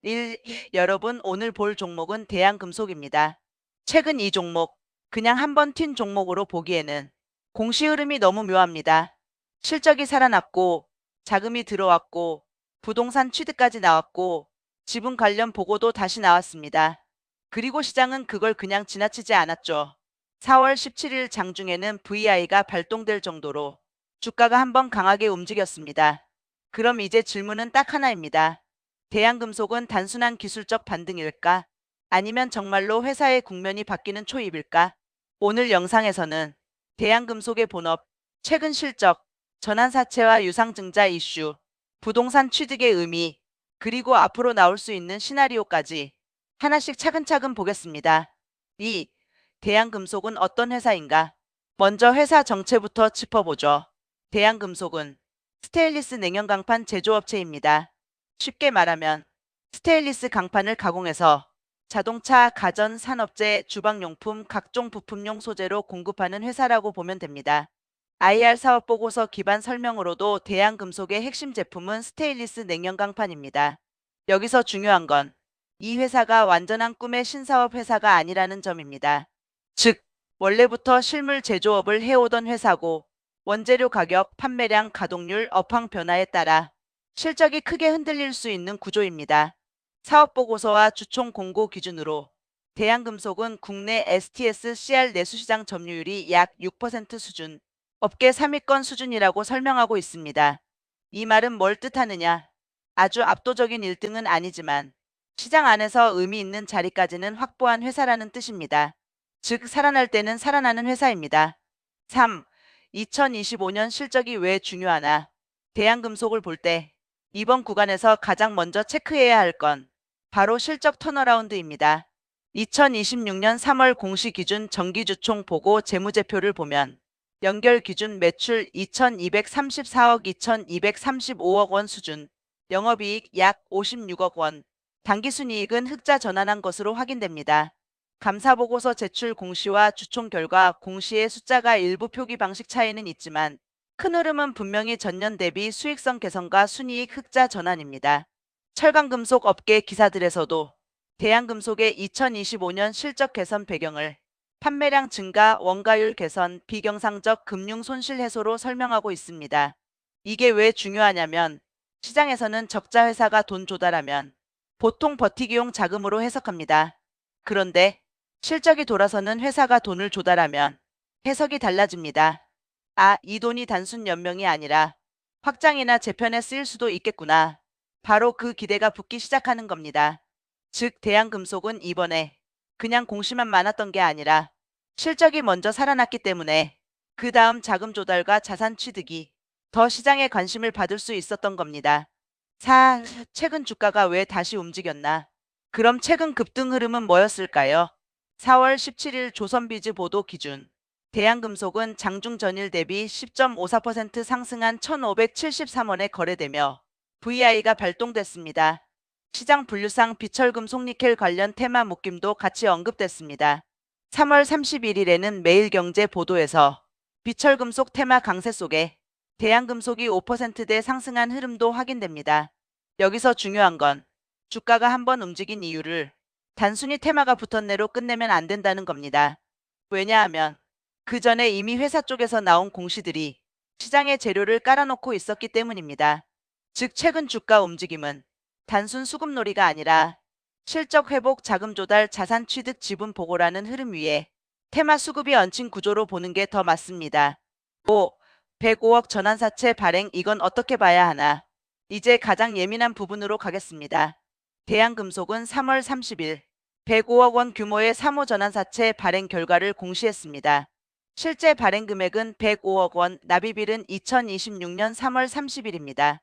1. 여러분, 오늘 볼 종목은 대양금속입니다. 최근 이 종목, 그냥 한번 튄 종목으로 보기에는 공시 흐름이 너무 묘합니다. 실적이 살아났고, 자금이 들어왔고, 부동산 취득까지 나왔고, 지분 관련 보고도 다시 나왔습니다. 그리고 시장은 그걸 그냥 지나치지 않았죠. 4월 17일 장중에는 VI가 발동될 정도로 주가가 한번 강하게 움직였습니다. 그럼 이제 질문은 딱 하나입니다. 대양금속은 단순한 기술적 반등일까? 아니면 정말로 회사의 국면이 바뀌는 초입일까? 오늘 영상에서는 대양금속의 본업, 최근 실적, 전환사채와 유상증자 이슈, 부동산 취득의 의미, 그리고 앞으로 나올 수 있는 시나리오까지 하나씩 차근차근 보겠습니다. 2. 대양금속은 어떤 회사인가? 먼저 회사 정체부터 짚어보죠. 대양금속은 스테인리스 냉연 강판 제조업체입니다. 쉽게 말하면 스테인리스 강판을 가공해서 자동차, 가전, 산업재, 주방용품, 각종 부품용 소재로 공급하는 회사라고 보면 됩니다. IR 사업보고서 기반 설명으로도 대양금속의 핵심 제품은 스테인리스 냉연 강판입니다. 여기서 중요한 건 이 회사가 완전한 꿈의 신사업 회사가 아니라는 점입니다. 즉, 원래부터 실물 제조업을 해오던 회사고 원재료 가격, 판매량, 가동률, 업황 변화에 따라 실적이 크게 흔들릴 수 있는 구조입니다. 사업보고서와 주총 공고 기준으로 대양금속은 국내 STS CR 내수시장 점유율이 약 6% 수준, 업계 3위권 수준이라고 설명하고 있습니다. 이 말은 뭘 뜻하느냐? 아주 압도적인 1등은 아니지만 시장 안에서 의미 있는 자리까지는 확보한 회사라는 뜻입니다. 즉, 살아날 때는 살아나는 회사입니다. 3. 2025년 실적이 왜 중요하나? 대양금속을 볼 때 이번 구간에서 가장 먼저 체크해야 할 건 바로 실적 턴어라운드입니다. 2026년 3월 공시 기준 정기주총 보고 재무제표를 보면 연결 기준 매출 2,234억 2,235억 원 수준, 영업이익 약 56억 원, 당기순이익은 흑자 전환한 것으로 확인됩니다. 감사보고서 제출 공시와 주총 결과 공시의 숫자가 일부 표기 방식 차이는 있지만 큰 흐름은 분명히 전년 대비 수익성 개선과 순이익 흑자 전환입니다. 철강금속 업계 기사들에서도 대양금속의 2025년 실적 개선 배경을 판매량 증가, 원가율 개선, 비경상적 금융 손실 해소로 설명하고 있습니다. 이게 왜 중요하냐면 시장에서는 적자 회사가 돈 조달하면 보통 버티기용 자금으로 해석합니다. 그런데 실적이 돌아서는 회사가 돈을 조달하면 해석이 달라집니다. 아, 이 돈이 단순 연명이 아니라 확장이나 재편에 쓰일 수도 있겠구나. 바로 그 기대가 붙기 시작하는 겁니다. 즉, 대양금속은 이번에 그냥 공시만 많았던 게 아니라 실적이 먼저 살아났기 때문에 그 다음 자금 조달과 자산 취득이 더 시장의 관심을 받을 수 있었던 겁니다. 4. 최근 주가가 왜 다시 움직였나? 그럼 최근 급등 흐름은 뭐였을까요? 4월 17일 조선비즈 보도 기준 대양금속은 장중 전일 대비 10.54% 상승한 1,573원에 거래되며 VI가 발동됐습니다. 시장 분류상 비철금속 니켈 관련 테마 묶임도 같이 언급됐습니다. 3월 31일에는 매일경제 보도에서 비철금속 테마 강세 속에 대양금속이 5%대 상승한 흐름도 확인됩니다. 여기서 중요한 건 주가가 한번 움직인 이유를 단순히 테마가 붙었네로 끝내면 안 된다는 겁니다. 왜냐하면 그 전에 이미 회사 쪽에서 나온 공시들이 시장에 재료를 깔아놓고 있었기 때문입니다. 즉, 최근 주가 움직임은 단순 수급놀이가 아니라 실적 회복, 자금 조달, 자산 취득, 지분 보고라는 흐름 위에 테마 수급이 얹힌 구조로 보는 게 더 맞습니다. 5. 105억 전환사채 발행, 이건 어떻게 봐야 하나? 이제 가장 예민한 부분으로 가겠습니다. 대양금속은 3월 30일 105억 원 규모의 3호 전환사채 발행 결과를 공시했습니다. 실제 발행 금액은 105억 원, 납입일은 2026년 3월 30일입니다.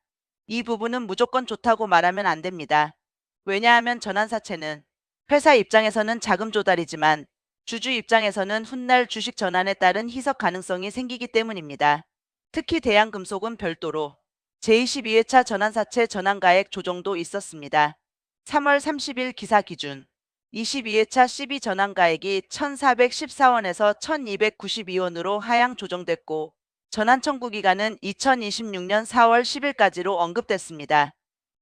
이 부분은 무조건 좋다고 말하면 안 됩니다. 왜냐하면 전환사채는 회사 입장에서는 자금 조달이지만 주주 입장에서는 훗날 주식 전환에 따른 희석 가능성이 생기기 때문입니다. 특히 대양금속은 별도로 제22회차 전환사채 전환가액 조정도 있었습니다. 3월 30일 기사 기준 22회차 CB 전환가액이 1,414원에서 1,292원으로 하향 조정됐고 전환 청구 기간은 2026년 4월 10일까지로 언급됐습니다.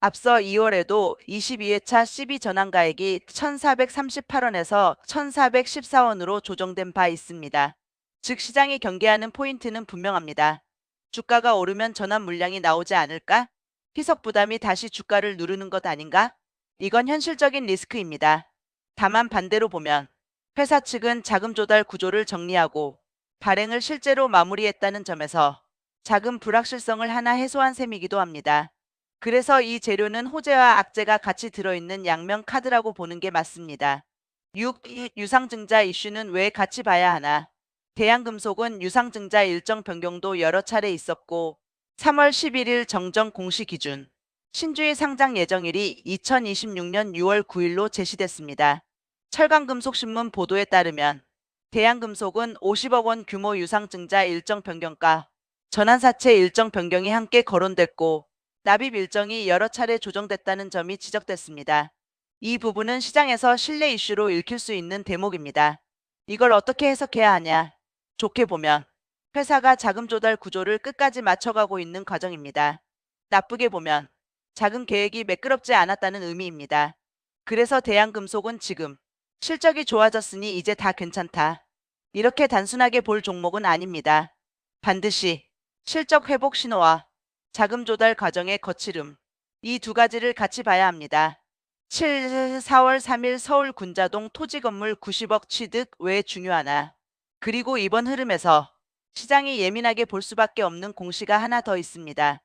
앞서 2월에도 22회차 CB 전환가액이 1,438원에서 1,414원으로 조정된 바 있습니다. 즉 시장이 경계하는 포인트는 분명합니다. 주가가 오르면 전환 물량이 나오지 않을까? 희석 부담이 다시 주가를 누르는 것 아닌가? 이건 현실적인 리스크입니다. 다만 반대로 보면 회사 측은 자금 조달 구조를 정리하고 발행을 실제로 마무리했다는 점에서 자금 불확실성을 하나 해소한 셈이기도 합니다. 그래서 이 재료는 호재와 악재가 같이 들어있는 양면 카드라고 보는 게 맞습니다. 유상증자 이슈는 왜 같이 봐야 하나? 대한금속은 유상증자 일정 변경도 여러 차례 있었고 3월 11일 정정 공시 기준 신주의 상장 예정일이 2026년 6월 9일로 제시됐습니다. 철강금속신문 보도에 따르면 대한금속은 50억 원 규모 유상증자 일정 변경과 전환사채 일정 변경이 함께 거론됐고 납입 일정이 여러 차례 조정됐다는 점이 지적됐습니다. 이 부분은 시장에서 신뢰 이슈로 읽힐 수 있는 대목입니다. 이걸 어떻게 해석해야 하냐? 좋게 보면 회사가 자금 조달 구조를 끝까지 맞춰가고 있는 과정입니다. 나쁘게 보면 자금 계획이 매끄럽지 않았다는 의미입니다. 그래서 대한금속은 지금 실적이 좋아졌으니 이제 다 괜찮다. 이렇게 단순하게 볼 종목은 아닙니다. 반드시 실적 회복 신호와 자금 조달 과정의 거칠음, 이 두 가지를 같이 봐야 합니다. 4월 3일 서울 군자동 토지건물 90억 취득 왜 중요하나? 그리고 이번 흐름에서 시장이 예민하게 볼 수밖에 없는 공시가 하나 더 있습니다.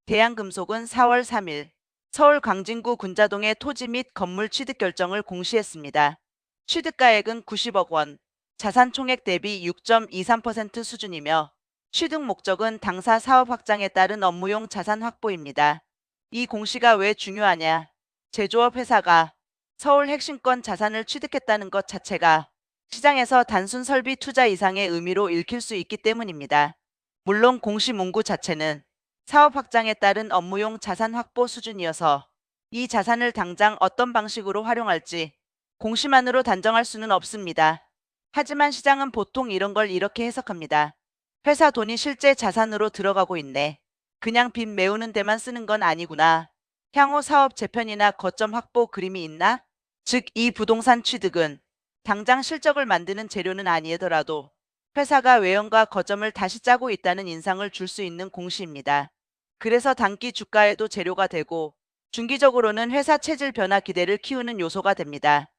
대한금속은 4월 3일 서울 광진구 군자동의 토지 및 건물 취득 결정을 공시했습니다. 취득가액은 90억 원, 자산 총액 대비 6.23% 수준이며 취득 목적은 당사 사업 확장에 따른 업무용 자산 확보입니다. 이 공시가 왜 중요하냐? 제조업 회사가 서울 핵심권 자산을 취득했다는 것 자체가 시장에서 단순 설비 투자 이상의 의미로 읽힐 수 있기 때문입니다. 물론 공시 문구 자체는 사업 확장에 따른 업무용 자산 확보 수준이어서 이 자산을 당장 어떤 방식으로 활용할지 공시만으로 단정할 수는 없습니다. 하지만 시장은 보통 이런 걸 이렇게 해석합니다. 회사 돈이 실제 자산으로 들어가고 있네. 그냥 빚 메우는 데만 쓰는 건 아니구나. 향후 사업 재편이나 거점 확보 그림이 있나? 즉, 이 부동산 취득은 당장 실적을 만드는 재료는 아니더라도 회사가 외형과 거점을 다시 짜고 있다는 인상을 줄 수 있는 공시입니다. 그래서 단기 주가에도 재료가 되고 중기적으로는 회사 체질 변화 기대를 키우는 요소가 됩니다.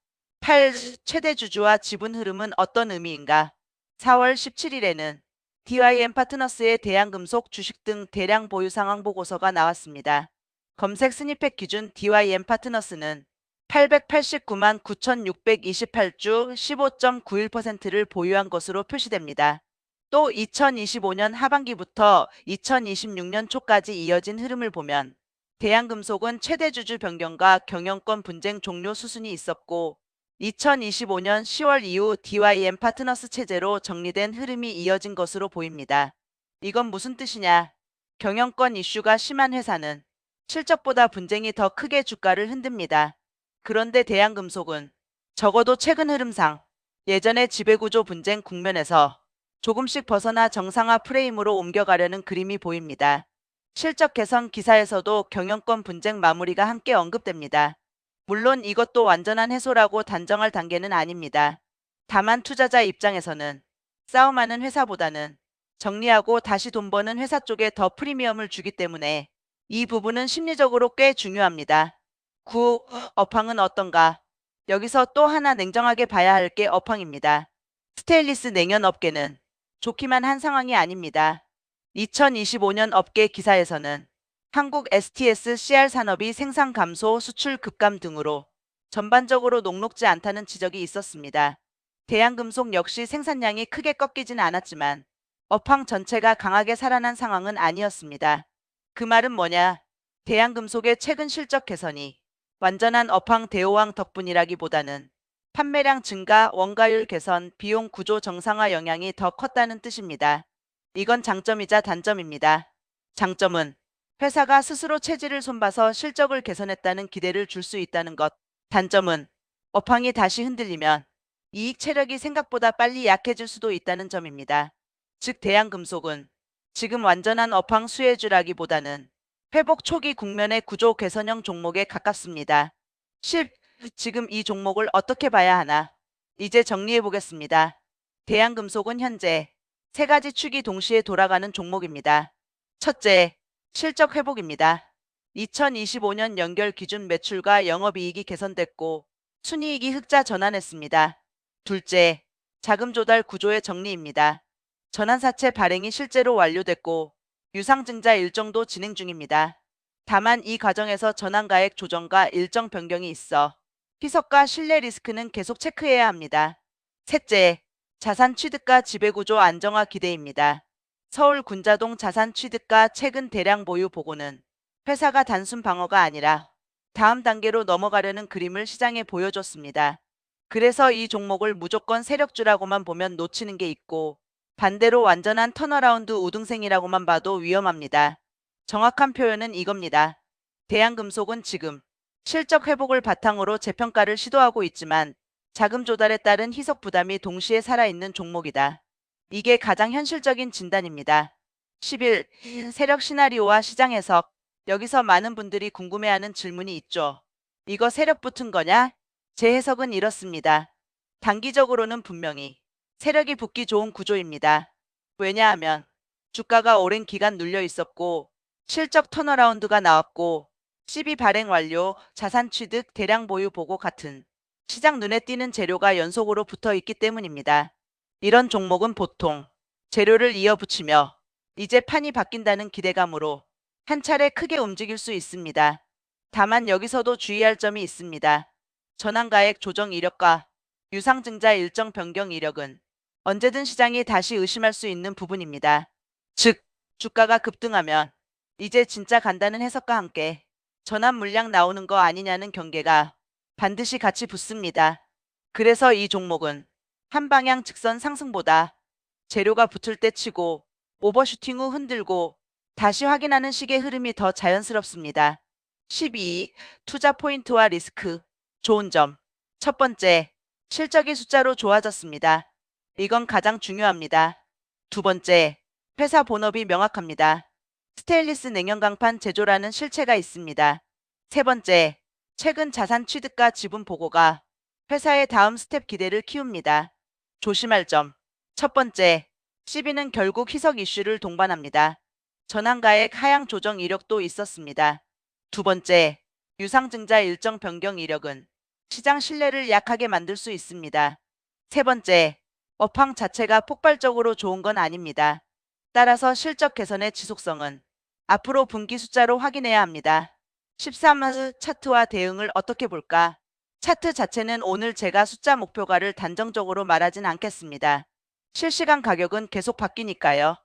8. 최대 주주와 지분 흐름은 어떤 의미인가? 4월 17일에는 DYM 파트너스의 대한금속 주식 등 대량 보유 상황 보고서가 나왔습니다. 검색 스니펫 기준 DYM 파트너스는 889만 9,628주 15.91%를 보유한 것으로 표시됩니다. 또 2025년 하반기부터 2026년 초까지 이어진 흐름을 보면 대한금속은 최대 주주 변경과 경영권 분쟁 종료 수순이 있었고 2025년 10월 이후 DYM 파트너스 체제로 정리된 흐름이 이어진 것으로 보입니다. 이건 무슨 뜻이냐? 경영권 이슈가 심한 회사는 실적보다 분쟁이 더 크게 주가를 흔듭니다. 그런데 대한금속은 적어도 최근 흐름상 예전의 지배구조 분쟁 국면에서 조금씩 벗어나 정상화 프레임으로 옮겨가려는 그림이 보입니다. 실적 개선 기사에서도 경영권 분쟁 마무리가 함께 언급됩니다. 물론 이것도 완전한 해소라고 단정할 단계는 아닙니다. 다만 투자자 입장에서는 싸움하는 회사보다는 정리하고 다시 돈 버는 회사 쪽에 더 프리미엄을 주기 때문에 이 부분은 심리적으로 꽤 중요합니다. 9. 업황은 어떤가? 여기서 또 하나 냉정하게 봐야 할 게 업황입니다. 스테인리스 냉연 업계는 좋기만 한 상황이 아닙니다. 2025년 업계 기사에서는 한국 STS CR 산업이 생산 감소, 수출 급감 등으로 전반적으로 녹록지 않다는 지적이 있었습니다. 대한금속 역시 생산량이 크게 꺾이진 않았지만 업황 전체가 강하게 살아난 상황은 아니었습니다. 그 말은 뭐냐? 대한금속의 최근 실적 개선이 완전한 업황 대호황 덕분이라기보다는 판매량 증가, 원가율 개선, 비용 구조 정상화 영향이 더 컸다는 뜻입니다. 이건 장점이자 단점입니다. 장점은 회사가 스스로 체질을 손봐서 실적을 개선했다는 기대를 줄 수 있다는 것. 단점은 업황이 다시 흔들리면 이익 체력이 생각보다 빨리 약해질 수도 있다는 점입니다. 즉 대한금속은 지금 완전한 업황 수혜주라기보다는 회복 초기 국면의 구조 개선형 종목에 가깝습니다. 10. 지금 이 종목을 어떻게 봐야 하나? 이제 정리해 보겠습니다. 대한금속은 현재 세 가지 축이 동시에 돌아가는 종목입니다. 첫째, 실적 회복입니다. 2025년 연결 기준 매출과 영업이익이 개선됐고 순이익이 흑자 전환했습니다. 둘째, 자금 조달 구조의 정리입니다. 전환사채 발행이 실제로 완료됐고 유상증자 일정도 진행 중입니다. 다만 이 과정에서 전환가액 조정과 일정 변경이 있어 희석과 신뢰 리스크는 계속 체크해야 합니다. 셋째, 자산 취득과 지배구조 안정화 기대입니다. 서울 군자동 자산 취득과 최근 대량 보유 보고는 회사가 단순 방어가 아니라 다음 단계로 넘어가려는 그림을 시장에 보여줬습니다. 그래서 이 종목을 무조건 세력주라고만 보면 놓치는 게 있고 반대로 완전한 턴어라운드 우등생이라고만 봐도 위험합니다. 정확한 표현은 이겁니다. 대한금속은 지금 실적 회복을 바탕으로 재평가를 시도하고 있지만 자금 조달에 따른 희석 부담이 동시에 살아있는 종목이다. 이게 가장 현실적인 진단입니다. 10일 세력 시나리오와 시장 해석. 여기서 많은 분들이 궁금해하는 질문이 있죠. 이거 세력 붙은 거냐? 제 해석은 이렇습니다. 단기적으로는 분명히 세력이 붙기 좋은 구조입니다. 왜냐하면 주가가 오랜 기간 눌려 있었고 실적 턴어라운드가 나왔고 CB 발행 완료, 자산 취득, 대량 보유 보고 같은 시장 눈에 띄는 재료가 연속으로 붙어 있기 때문입니다. 이런 종목은 보통 재료를 이어붙이며 이제 판이 바뀐다는 기대감으로 한 차례 크게 움직일 수 있습니다. 다만 여기서도 주의할 점이 있습니다. 전환가액 조정 이력과 유상증자 일정 변경 이력은 언제든 시장이 다시 의심할 수 있는 부분입니다. 즉, 주가가 급등하면 이제 진짜 간다는 해석과 함께 전환 물량 나오는 거 아니냐는 경계가 반드시 같이 붙습니다. 그래서 이 종목은 한 방향 직선 상승보다 재료가 붙을 때 치고 오버슈팅 후 흔들고 다시 확인하는 식의 흐름이 더 자연스럽습니다. 12. 투자 포인트와 리스크. 좋은 점. 첫 번째, 실적이 숫자로 좋아졌습니다. 이건 가장 중요합니다. 두 번째, 회사 본업이 명확합니다. 스테인리스 냉연 강판 제조라는 실체가 있습니다. 세 번째, 최근 자산 취득과 지분 보고가 회사의 다음 스텝 기대를 키웁니다. 조심할 점. 첫 번째, CB는 결국 희석 이슈를 동반합니다. 전환가액 하향 조정 이력도 있었습니다. 두 번째, 유상증자 일정 변경 이력은 시장 신뢰를 약하게 만들 수 있습니다. 세 번째, 업황 자체가 폭발적으로 좋은 건 아닙니다. 따라서 실적 개선의 지속성은 앞으로 분기 숫자로 확인해야 합니다. 13화 차트와 대응을 어떻게 볼까? 차트 자체는 오늘 제가 숫자 목표가를 단정적으로 말하진 않겠습니다. 실시간 가격은 계속 바뀌니까요.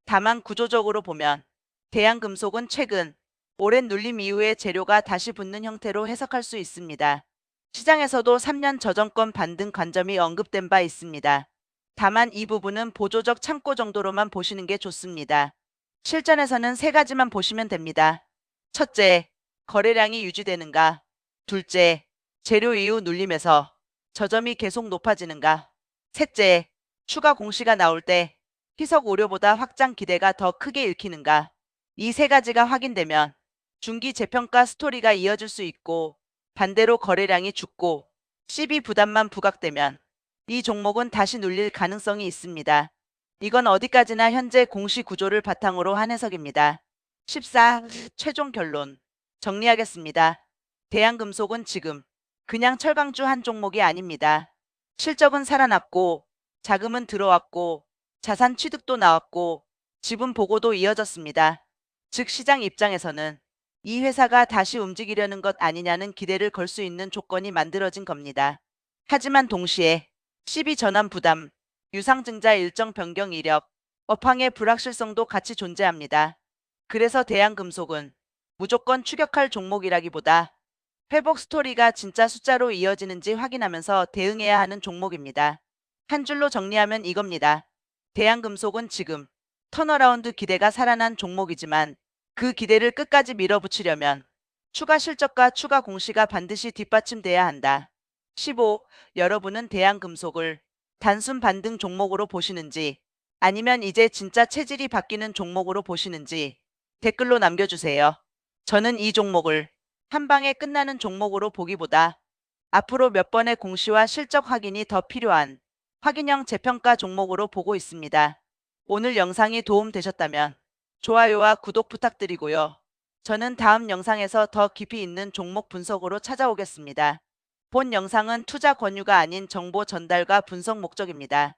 다만 구조적으로 보면 대한금속은 최근 오랜 눌림 이후에 재료가 다시 붙는 형태로 해석할 수 있습니다. 시장에서도 3년 저점권 반등 관점이 언급된 바 있습니다. 다만 이 부분은 보조적 참고 정도로만 보시는 게 좋습니다. 실전에서는 세 가지만 보시면 됩니다. 첫째, 거래량이 유지되는가. 둘째, 재료 이후 눌림에서 저점이 계속 높아지는가. 셋째, 추가 공시가 나올 때 희석 우려보다 확장 기대가 더 크게 읽히는가. 이 세 가지가 확인되면 중기 재평가 스토리가 이어질 수 있고 반대로 거래량이 죽고 CB 부담만 부각되면 이 종목은 다시 눌릴 가능성이 있습니다. 이건 어디까지나 현재 공시 구조를 바탕으로 한 해석입니다. 14. 최종 결론. 정리하겠습니다. 대한금속은 지금 그냥 철강주 한 종목이 아닙니다. 실적은 살아났고 자금은 들어왔고 자산 취득도 나왔고 지분 보고도 이어졌습니다. 즉 시장 입장에서는 이 회사가 다시 움직이려는 것 아니냐는 기대를 걸 수 있는 조건이 만들어진 겁니다. 하지만 동시에 CB 전환 부담, 유상증자 일정 변경 이력, 업황의 불확실성도 같이 존재합니다. 그래서 대한금속은 무조건 추격할 종목이라기보다 회복 스토리가 진짜 숫자로 이어지는지 확인하면서 대응해야 하는 종목입니다. 한 줄로 정리하면 이겁니다. 대한금속은 지금 턴어라운드 기대가 살아난 종목이지만 그 기대를 끝까지 밀어붙이려면 추가 실적과 추가 공시가 반드시 뒷받침돼야 한다. 15. 여러분은 대한금속을 단순 반등 종목으로 보시는지 아니면 이제 진짜 체질이 바뀌는 종목으로 보시는지 댓글로 남겨주세요. 저는 이 종목을 한 방에 끝나는 종목으로 보기보다 앞으로 몇 번의 공시와 실적 확인이 더 필요한 확인형 재평가 종목으로 보고 있습니다. 오늘 영상이 도움되셨다면 좋아요와 구독 부탁드리고요. 저는 다음 영상에서 더 깊이 있는 종목 분석으로 찾아오겠습니다. 본 영상은 투자 권유가 아닌 정보 전달과 분석 목적입니다.